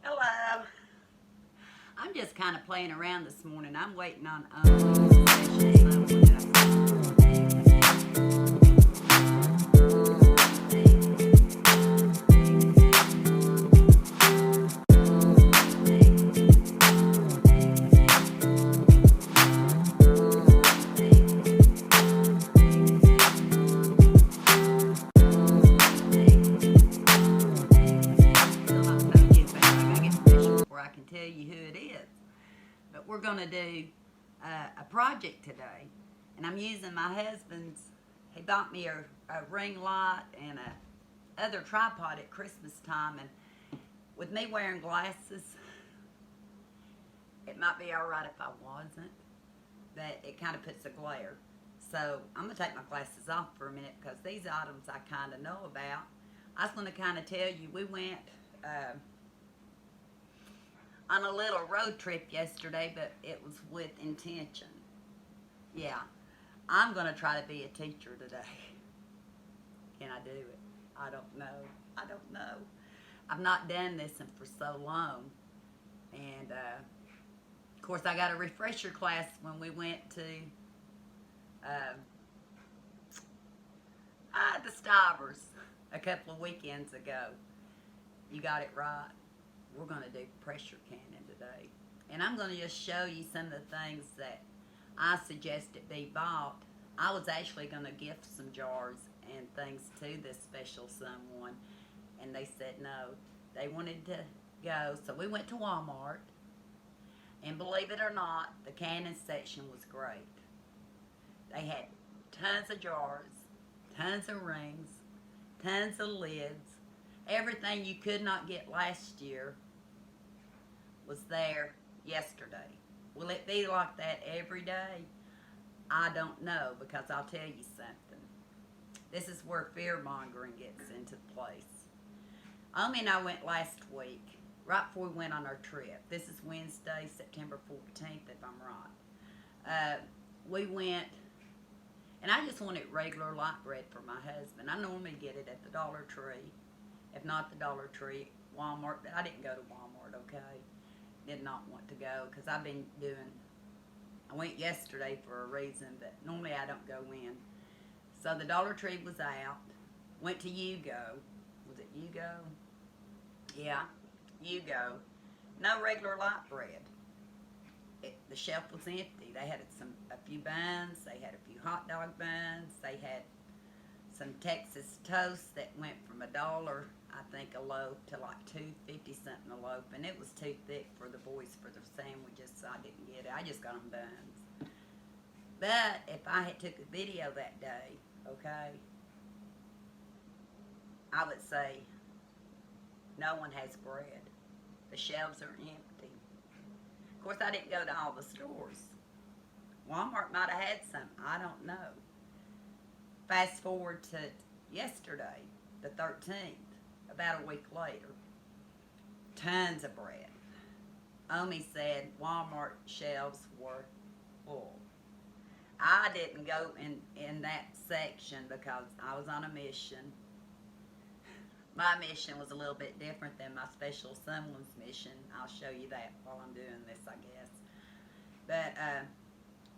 Hello. I'm just kind of playing around this morning. I'm waiting on before I can tell you who it is. But we're going to do a project today, and I'm using my husband's. He bought me a ring light and a other tripod at Christmas time, and with me wearing glasses, it might be all right if I wasn't, but it kind of puts a glare. So I'm going to take my glasses off for a minute because these items I kind of know about. I was going to kind of tell you, we went on a little road trip yesterday, but it was with intention. Yeah, I'm going to try to be a teacher today. Can I do it? I don't know. I don't know. I've not done this for so long. And of course, I got a refresher class when we went to uh, the Stivers a couple of weekends ago. You got it right. We're going to do pressure canning today. And I'm going to just show you some of the things that I suggested be bought. I was actually going to gift some jars and things to this special someone, and they said no. They wanted to go, so we went to Walmart, and believe it or not, the canning section was great. They had tons of jars, tons of rings, tons of lids. Everything you could not get last year was there yesterday. Will it be like that every day? I don't know, because I'll tell you something. This is where fear mongering gets into place. Omi and I went last week, right before we went on our trip. This is Wednesday, September 14th, if I'm right. We went, and I just wanted regular light bread for my husband. I normally get it at the Dollar Tree. If not the Dollar Tree, Walmart. I didn't go to Walmart, okay? Did not want to go because I've been I went yesterday for a reason, but normally I don't go in. So the Dollar Tree was out. Went to Yugo. Was it Yugo? Yeah, Yugo. No regular light bread. The shelf was empty. They had a few buns. They had a few hot dog buns. They had some Texas toast that went from $1, I think, a loaf to like $2.50 something a loaf, and it was too thick for the boys for their sandwiches, so I didn't get it. I just got them buns. But if I had took a video that day, okay, I would say no one has bread. The shelves are empty. Of course, I didn't go to all the stores. Walmart might have had some. I don't know. Fast forward to yesterday, the 13th, about a week later. Tons of bread. Omi said Walmart shelves were full. I didn't go in that section because I was on a mission. My mission was a little bit different than my special someone's mission. I'll show you that while I'm doing this, I guess. But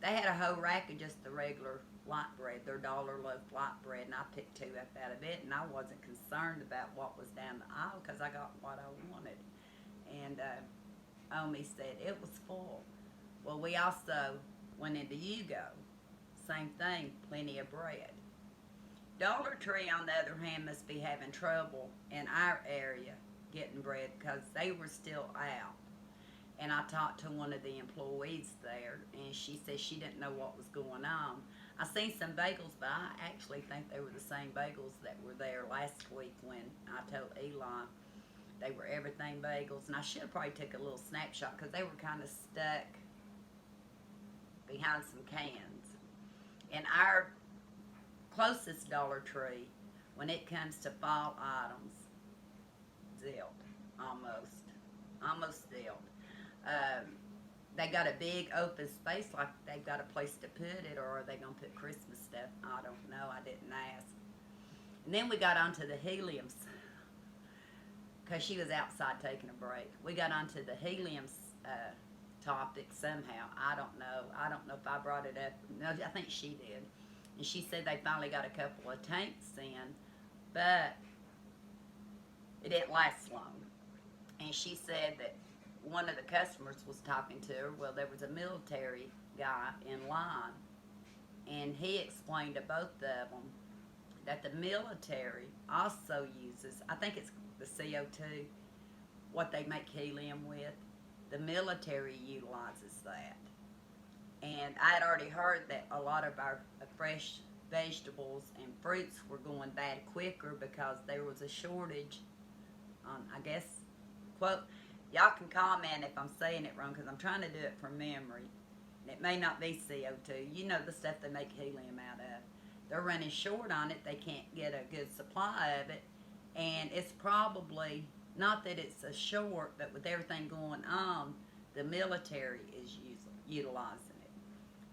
they had a whole rack of just the regular light bread, their dollar loaf light bread, and I picked two up out of it, and I wasn't concerned about what was down the aisle because I got what I wanted. And Omi said it was full. Well, we also went into Yugo. Same thing, plenty of bread. Dollar Tree, on the other hand, must be having trouble in our area getting bread because they were still out. And I talked to one of the employees there, and she said she didn't know what was going on. I seen some bagels, but I actually think they were the same bagels that were there last week when I told Eli they were everything bagels. And I should have probably took a little snapshot because they were kind of stuck behind some cans. And our closest Dollar Tree, when it comes to fall items, zilch, almost zilch. They got a big open space, like they've got a place to put it, or are they going to put Christmas stuff? I don't know. I didn't ask. And then we got onto the heliums. because she was outside taking a break. We got onto the helium topic somehow. I don't know. I don't know if I brought it up. No, I think she did. And she said they finally got a couple of tanks in, but it didn't last long. And she said that one of the customers was talking to her. Well, there was a military guy in line, and he explained to both of them that the military also uses, I think it's the CO2, what they make helium with. The military utilizes that. And I had already heard that a lot of our fresh vegetables and fruits were going bad quicker because there was a shortage on, I guess, quote, y'all can comment if I'm saying it wrong because I'm trying to do it from memory. And it may not be CO2. You know the stuff they make helium out of. They're running short on it. They can't get a good supply of it. And it's probably, not that it's a short, but with everything going on, the military is utilizing it.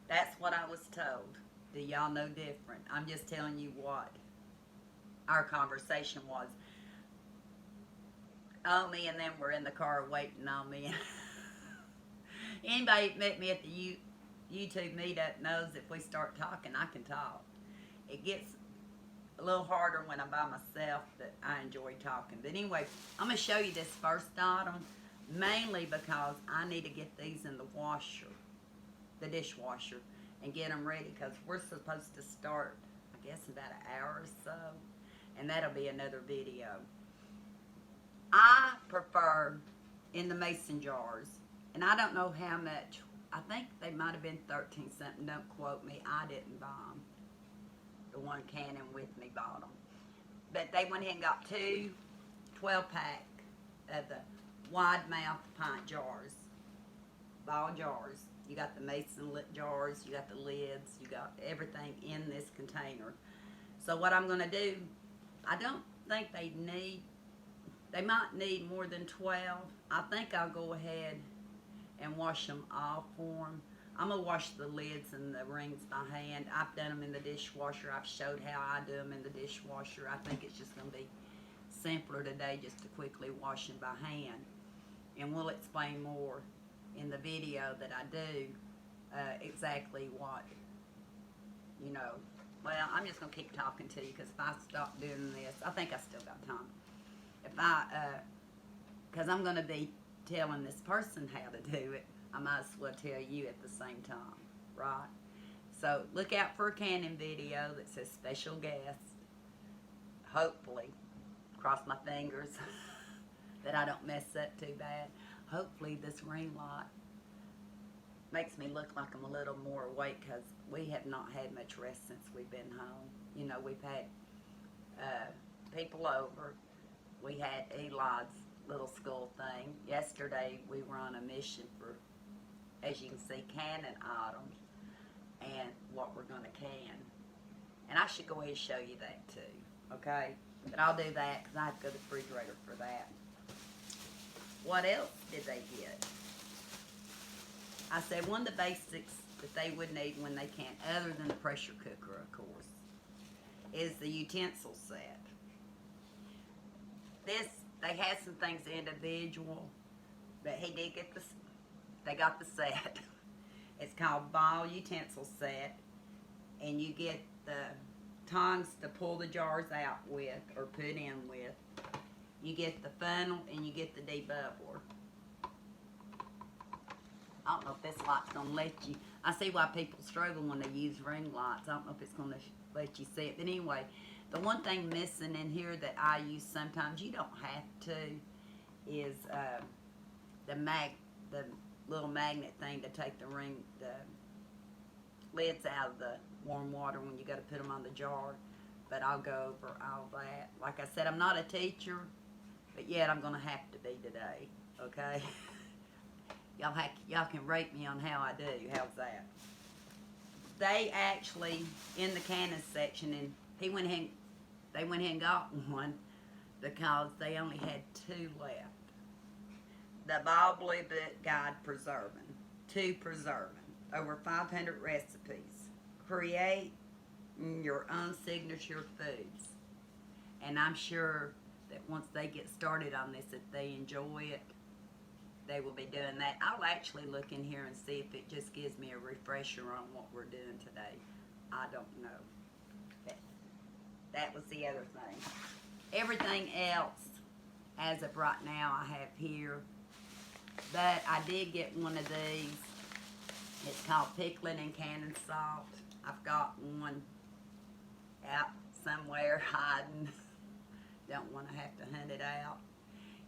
That's what I was told. Do y'all know different? I'm just telling you what our conversation was. Me and them were in the car waiting on me. Anybody that met me at the YouTube meetup knows if we start talking, I can talk. It gets a little harder when I'm by myself, but I enjoy talking. But anyway, I'm going to show you this first item, mainly because I need to get these in the washer, the dishwasher, and get them ready because we're supposed to start, I guess, in about an hour or so, and that'll be another video. I prefer in the mason jars, and I don't know how much. I think they might have been 13 something. Don't quote me. I didn't buy them. The one canning with me bought them. But they went ahead and got two 12-pack of the wide mouth pint jars, ball jars. You got the mason jars, you got the lids, you got everything in this container. So what I'm going to do, I don't think they might need more than 12. I think I'll go ahead and wash them all for them. I'm going to wash the lids and the rings by hand. I've done them in the dishwasher. I've showed how I do them in the dishwasher. I think it's just going to be simpler today just to quickly wash them by hand. And we'll explain more in the video that I do exactly what, you know. Well, I'm just going to keep talking to you because if I stop doing this, I think I still got time. Because I'm going to be telling this person how to do it, I might as well tell you at the same time, right? So look out for a canning video that says special guest. Hopefully, cross my fingers that I don't mess up too bad. Hopefully this ring light makes me look like I'm a little more awake because we have not had much rest since we've been home. You know, we've had people over. We had Eli's little school thing. Yesterday we were on a mission for, as you can see, canning items and what we're going to can. And I should go ahead and show you that too, okay? But I'll do that because I have to go to the refrigerator for that. What else did they get? I said one of the basics that they would need when they can, other than the pressure cooker, of course, is the utensil set. This, they had some things individual, but he did get the, they got the set. It's called ball utensil set, and you get the tongs to pull the jars out with or put in with. You get the funnel and you get the debubbler. I don't know if this light's going to let you. I see why people struggle when they use ring lights. I don't know if it's going to let you see it. But anyway, the one thing missing in here that I use sometimes, you don't have to, is the little magnet thing to take the lids out of the warm water when you got to put them on the jar. But I'll go over all that. Like I said, I'm not a teacher, but yet I'm going to have to be today, okay? Y'all can rate me on how I do. How's that? They actually, in the canning section, and they went ahead and got one because they only had 2 left. The Ball Blue Book Guide Preserving. 2 preserving. Over 500 recipes. Create your own signature foods. And I'm sure that once they get started on this, if they enjoy it, they will be doing that. I'll actually look in here and see if it just gives me a refresher on what we're doing today. I don't know. But that was the other thing. Everything else, as of right now, I have here. But I did get one of these. It's called pickling and canning salt. I've got one out somewhere hiding. Don't want to have to hunt it out.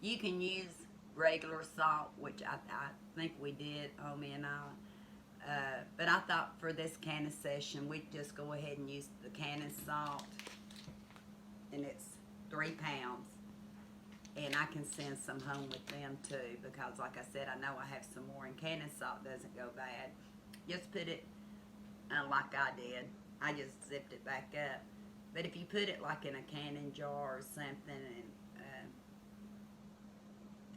You can use regular salt, which I think we did, Omi and I. But I thought for this canning session, we'd just go ahead and use the canning salt. And it's 3 pounds. And I can send some home with them too, because like I said, I know I have some more, and canning salt doesn't go bad. Just put it like I did. I just zipped it back up. But if you put it like in a canning jar or something, and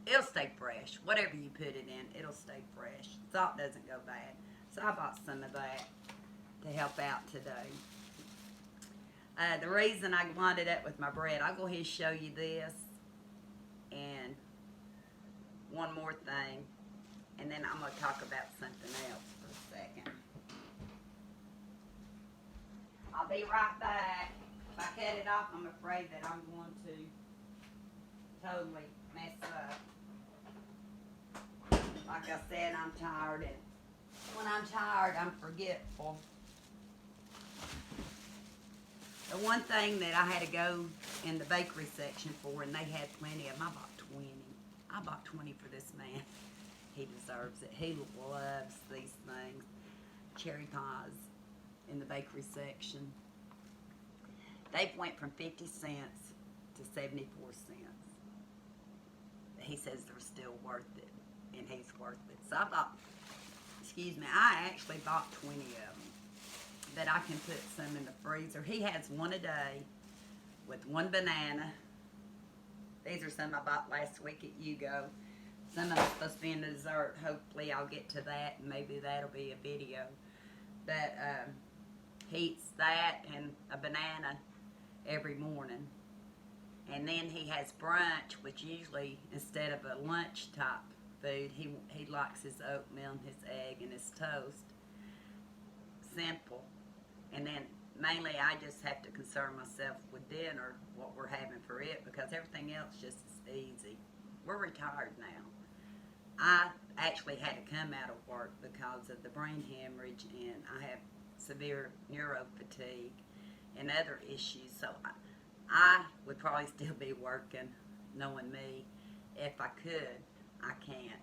it'll stay fresh. Whatever you put it in, it'll stay fresh. Salt doesn't go bad. So I bought some of that to help out today. The reason I wound up with my bread, I'll go ahead and show you this. And one more thing, and then I'm going to talk about something else for a second. I'll be right back. If I cut it off, I'm afraid that I'm going to totally mess up. Like I said, I'm tired, and when I'm tired, I'm forgetful. The one thing that I had to go in the bakery section for, and they had plenty of them, I bought 20. I bought 20 for this man. He deserves it. He loves these things. Cherry pies in the bakery section. They went from 50 cents to 74 cents. He says they're still worth it, and he's worth it. So I bought, I actually bought 20 of them. That I can put some in the freezer. He has one a day with 1 banana. These are some I bought last week at Yugo. Some of them are supposed to be in the dessert. Hopefully I'll get to that, and maybe that'll be a video. But he eats that and a banana every morning. And then he has brunch, which usually, instead of a lunch type food, he likes his oatmeal and his egg and his toast. Simple. And then mainly I just have to concern myself with dinner, what we're having for it, because everything else just is easy. We're retired now. I actually had to come out of work because of the brain hemorrhage, and I have severe neuro fatigue and other issues. So I would probably still be working, knowing me. If I could, I can't.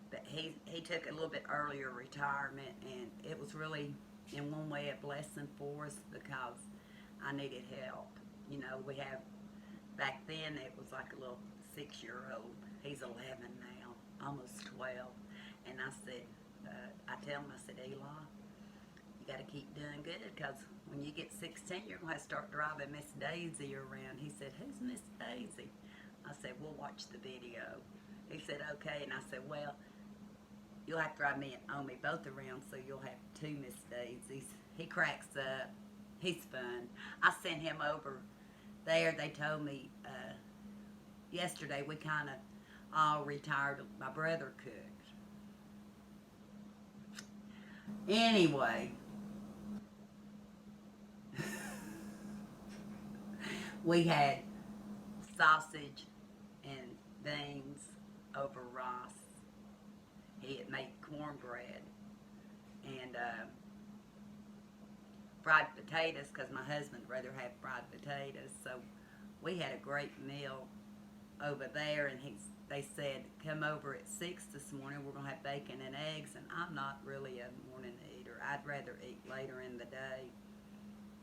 But he took a little bit earlier retirement, and it was really, in one way, a blessing for us because I needed help. You know, we have, back then it was like a little 6-year-old. He's 11 now, almost 12. And I said, I tell him, I said, Eli, you got to keep doing good, because when you get 16, you're going to have to start driving Miss Daisy around. He said, who's Miss Daisy? I said, we'll watch the video. He said, okay. And I said, well, you'll have to drive me and Omi both around, so you'll have 2 Miss Daisies. He cracks up. He's fun. I sent him over there. They told me yesterday we kind of all retired. My brother cooked. Anyway, we had sausage and beans over rice. He had made cornbread and fried potatoes, because my husband would rather have fried potatoes. So we had a great meal over there, and they said, come over at 6 this morning. We're going to have bacon and eggs, and I'm not really a morning eater. I'd rather eat later in the day.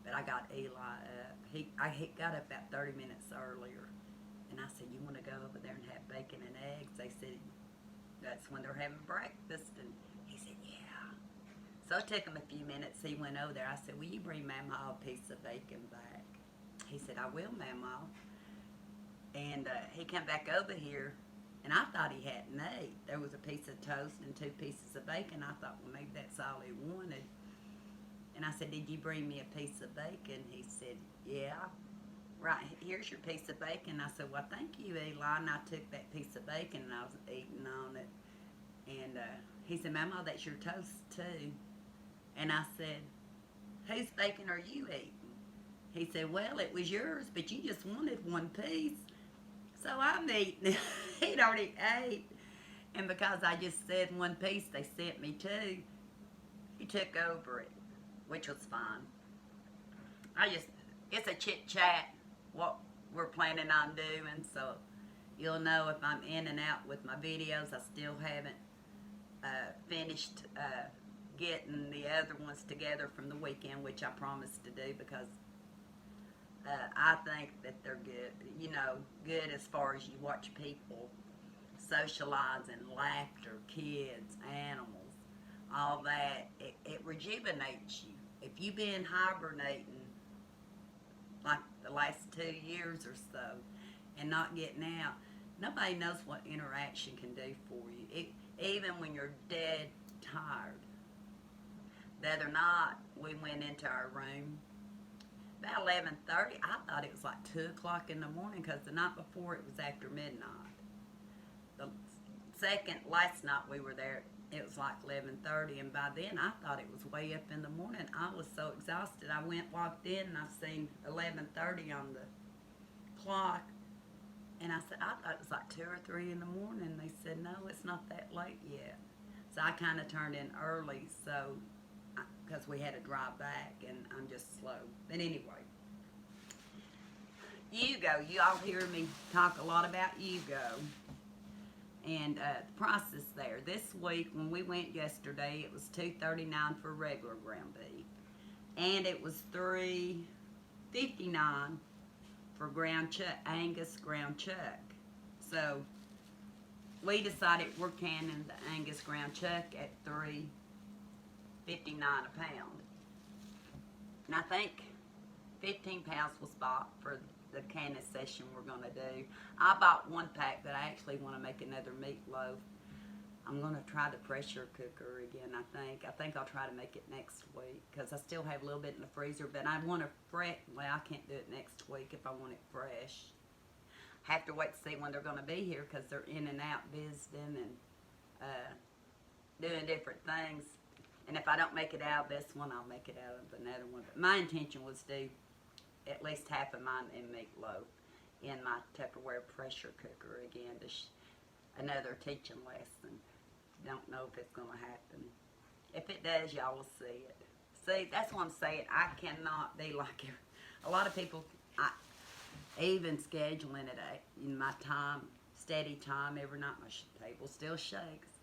But I got Eli up. He got up about 30 minutes earlier, and I said, you want to go over there and have bacon and eggs? They said, that's when they're having breakfast. And he said, yeah. So it took him a few minutes. He went over there. I said, will you bring Mama a piece of bacon back? He said, I will, Mama. And he come back over here, and I thought he hadn't ate. There was a piece of toast and 2 pieces of bacon. I thought, well, maybe that's all he wanted. And I said, did you bring me a piece of bacon? He said, yeah. right, here's your piece of bacon. I said, well, thank you, Eli. And I took that piece of bacon and I was eating on it. And he said, Mama, that's your toast too. And I said, whose bacon are you eating? He said, well, it was yours, but you just wanted one piece. So I'm eating it. He'd already ate. And because I just said one piece, they sent me two. He took over it, which was fine. It's a chit chat, what we're planning on doing, so you'll know if I'm in and out with my videos. I still haven't finished getting the other ones together from the weekend, which I promised to do because I think that they're good. You know, good as far as you watch people socialize and laughter, kids, animals, all that. It rejuvenates you. If you've been hibernating like the last 2 years or so and not getting out, nobody knows what interaction can do for you. Even when you're dead tired. The other night, we went into our room about 11:30. I thought it was like 2 o'clock in the morning because the night before it was after midnight. The last night we were there, it was like 11:30, and by then I thought it was way up in the morning. I was so exhausted. I walked in, and I seen 11:30 on the clock, and I said, I thought it was like 2 or 3 in the morning. They said, no, it's not that late yet. So I kind of turned in early, so because we had to drive back, and I'm just slow. But anyway, Yugo, you all hear me talk a lot about Yugo. And the prices there. This week, when we went yesterday, it was $2.39 for regular ground beef. And it was $3.59 for ground chuck, Angus ground chuck. So, we decided we're canning the Angus ground chuck at $3.59 a pound. And I think 15 pounds was bought for the canning session we're going to do. I bought one pack, but I actually want to make another meatloaf. I'm going to try the pressure cooker again, I think. I think I'll try to make it next week because I still have a little bit in the freezer, but I want to well, I can't do it next week if I want it fresh. I have to wait to see when they're going to be here because they're in and out visiting and doing different things. And if I don't make it out of this one, I'll make it out of another one. But my intention was to do at least half of mine in meatloaf in my Tupperware pressure cooker again. Another teaching lesson. Don't know if it's going to happen. If it does, y'all will see it. See, that's what I'm saying. I cannot be like a lot of people. Even scheduling it in my time, steady time every night. My table still shakes.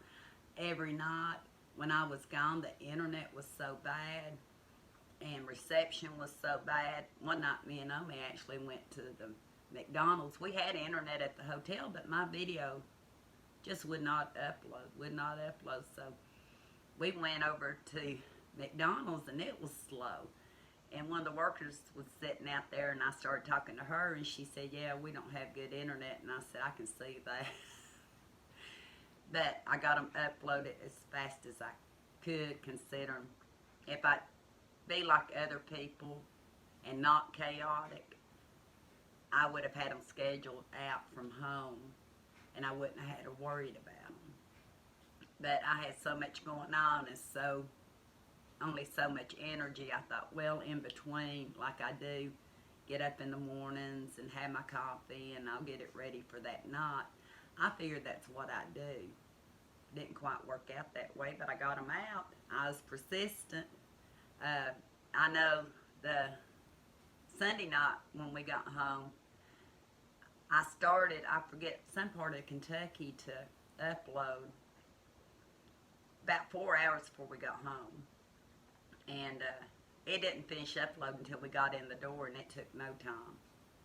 Every night when I was gone, the internet was so bad. And reception was so bad. One night, me and Omi actually went to the McDonald's. We had internet at the hotel, but my video just would not upload. So we went over to McDonald's, and it was slow. And one of the workers was sitting out there, and I started talking to her, and she said, yeah, we don't have good internet. And I said, I can see that. But I got them uploaded as fast as I could, considering if I be like other people and not chaotic, I would have had them scheduled out from home and I wouldn't have had to worry about them. But I had so much going on and only so much energy. I thought, well, in between, like I do, get up in the mornings and have my coffee and I'll get it ready for that night. I figured that's what I do. Didn't quite work out that way, but I got them out. I was persistent. I know the Sunday night when we got home, I forget, some part of Kentucky to upload about 4 hours before we got home. And it didn't finish uploading until we got in the door, and it took no time.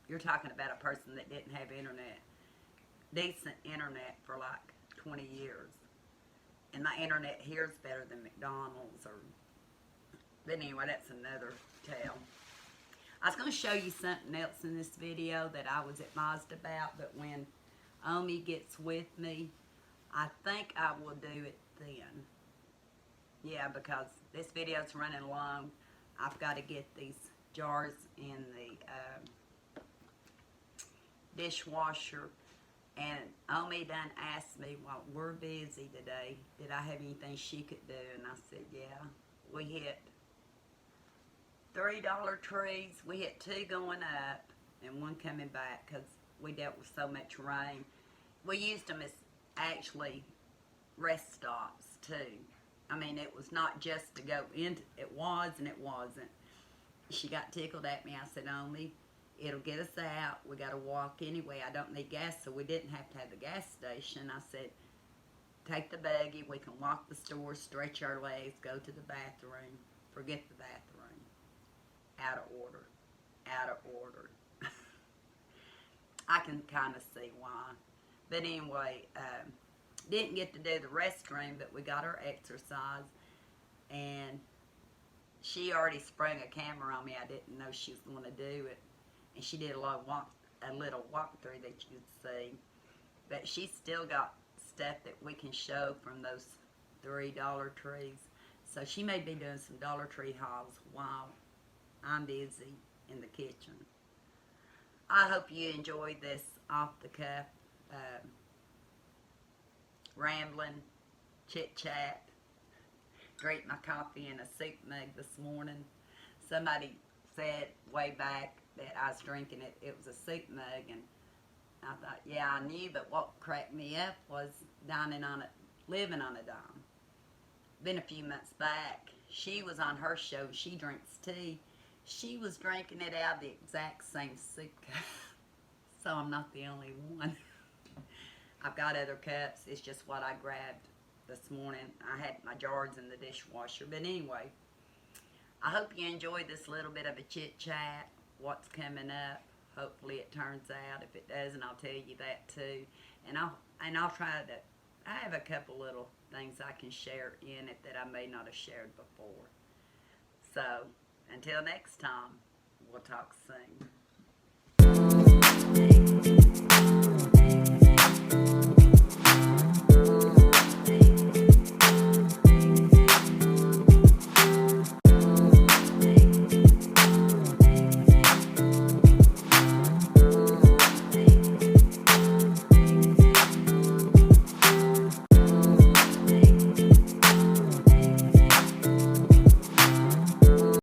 You're talking about a person that didn't have internet, decent internet for like 20 years. And my internet here is better than McDonald's but anyway, that's another tale. I was going to show you something else in this video that I was advised about, but when Omi gets with me, I think I will do it then. Yeah, because this video's running long. I've got to get these jars in the dishwasher, and Omi done asked me, well, we're busy today, did I have anything she could do? And I said, yeah. We hit $3 trees. We hit 2 going up and 1 coming back because we dealt with so much rain. We used them as actually rest stops too. I mean, it was not just to go into, it was and it wasn't. She got tickled at me. I said, Omi, it'll get us out. We got to walk anyway. I don't need gas, so we didn't have to have the gas station. I said, take the buggy. We can walk the store, stretch our legs, go to the bathroom. Forget the bathroom. Out of order. Out of order. I can kind of see why. But anyway, didn't get to do the restroom, but we got our exercise. And she already sprung a camera on me. I didn't know she was going to do it. And she did a little walkthrough that you could see. But she's still got stuff that we can show from those $3 trees. So she may be doing some Dollar Tree hauls while I'm busy in the kitchen. I hope you enjoyed this off the cuff rambling, chit chat. Drank my coffee in a soup mug this morning. Somebody said way back that I was drinking it. It was a soup mug, and I thought, yeah, I knew, but what cracked me up was living on a dime. Been a few months back. She was on her show. She drinks tea. She was drinking it out of the exact same soup cup. So I'm not the only one. I've got other cups. It's just what I grabbed this morning. I had my jars in the dishwasher. But anyway, I hope you enjoyed this little bit of a chit chat. What's coming up. Hopefully it turns out. If it doesn't, I'll tell you that too. And I'll try to. I have a couple little things I can share in it that I may not have shared before. So until next time, we'll talk soon.